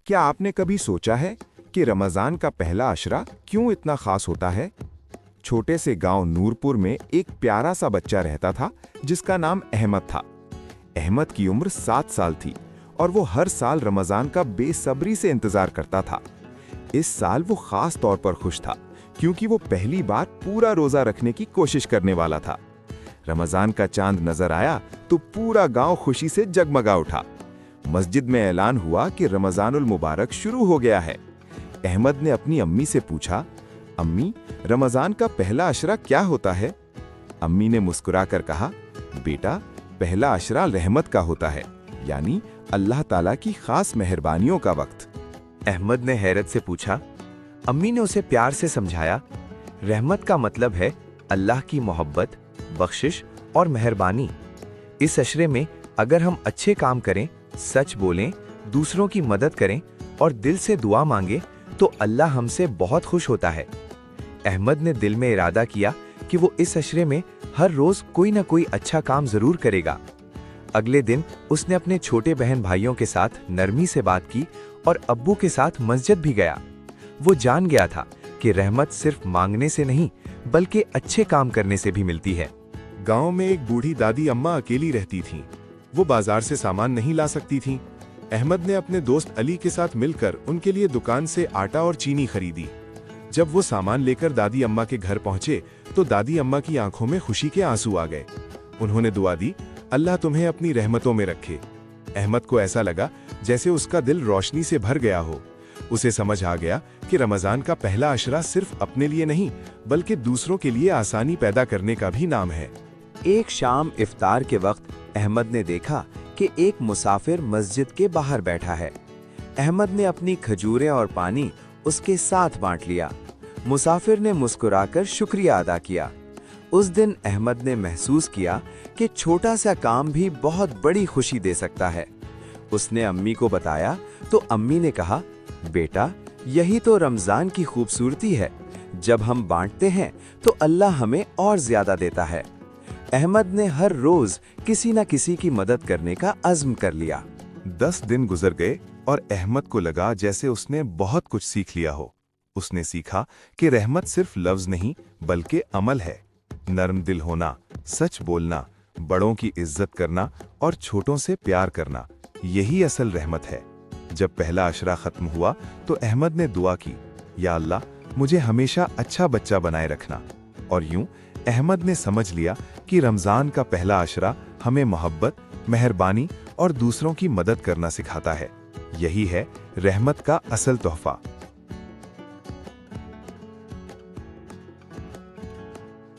क्या आपने कभी सोचा है कि रमज़ान का पहला अशरा क्यों इतना खास होता है? छोटे से गांव नूरपुर में एक प्यारा सा बच्चा रहता था जिसका नाम अहमद था। अहमद की उम्र 7 साल थी और वो हर साल रमज़ान का बेसब्री से इंतजार करता था। इस साल वो खास तौर पर खुश था क्योंकि वो पहली बार पूरा रोजा रखने की कोशिश करने वाला था। रमज़ान का चांद नजर आया तो पूरा गांव खुशी से जगमगा उठा। मस्जिद में ऐलान हुआ कि रमज़ानुल मुबारक शुरू हो गया है। अहमद ने अपनी अम्मी से पूछा, अम्मी, रमज़ान का पहला अशरा क्या होता है? अम्मी ने मुस्कुराकर कहा, बेटा, पहला अशरा रहमत का होता है, यानी अल्लाह ताला की खास मेहरबानियों का वक्त। अहमद ने हैरत से पूछा। अम्मी ने उसे प्यार से समझाया, रहमत का मतलब है अल्लाह की मोहब्बत, बख्शिश और मेहरबानी। इस अशरे में अगर हम अच्छे काम करें, सच बोलें, दूसरों की मदद करें और दिल से दुआ मांगे तो अल्लाह हमसे बहुत खुश होता है। अहमद ने दिल में इरादा किया कि वो इस अशरे में हर रोज कोई ना कोई अच्छा काम जरूर करेगा। अगले दिन उसने अपने छोटे बहन भाइयों के साथ नरमी से बात की और अब्बू के साथ मस्जिद भी गया। वो जान गया था कि रहमत सिर्फ मांगने से नहीं बल्कि अच्छे काम करने से भी मिलती है। गांव में एक बूढ़ी दादी अम्मा अकेली रहती थीं। वो बाजार से सामान नहीं ला सकती थीं। अहमद ने अपने दोस्त अली के साथ मिलकर उनके लिए दुकान से आटा और चीनी खरीदी। जब वो सामान लेकर दादी अम्मा के घर पहुंचे तो दादी अम्मा की आंखों में खुशी के आंसू आ गए। उन्होंने दुआ दी, अल्लाह तुम्हें अपनी रहमतों में रखे। अहमद को ऐसा लगा जैसे उसका दिल रोशनी से भर गया हो। उसे समझ आ गया कि रमज़ान का पहला अशरा सिर्फ अपने लिए नहीं बल्कि दूसरों के लिए आसानी पैदा करने का भी नाम है। एक शाम इफ्तार के वक्त अहमद ने देखा कि एक मुसाफिर मस्जिद के बाहर बैठा है। अहमद ने अपनी खजूरें और पानी उसके साथ बांट लिया। मुसाफिर ने मुस्कुराकर शुक्रिया अदा किया। उस दिन अहमद ने महसूस किया कि छोटा सा काम भी बहुत बड़ी खुशी दे सकता है। उसने अम्मी को बताया तो अम्मी ने कहा, बेटा, यही तो रमज़ान की खूबसूरती है। जब हम बांटते हैं तो अल्लाह हमें और ज्यादा देता है। अहमद ने हर रोज किसी न किसी की मदद करने का अज़्म कर लिया। 10 दिन गुजर गए और अहमद को लगा जैसे उसने बहुत कुछ सीख लिया हो। उसने सीखा कि रहमत सिर्फ लफ्ज नहीं बल्कि अमल है। नरम दिल होना, सच बोलना, बड़ों की इज्जत करना और छोटों से प्यार करना, यही असल रहमत है। जब पहला अशरा खत्म हुआ तो अहमद ने दुआ की, या अल्लाह, मुझे हमेशा अच्छा बच्चा बनाए रखना। और यूं अहमद ने समझ लिया कि रमज़ान का पहला अशरा हमें मोहब्बत, मेहरबानी और दूसरों की मदद करना सिखाता है। यही है रहमत का असल तोहफा।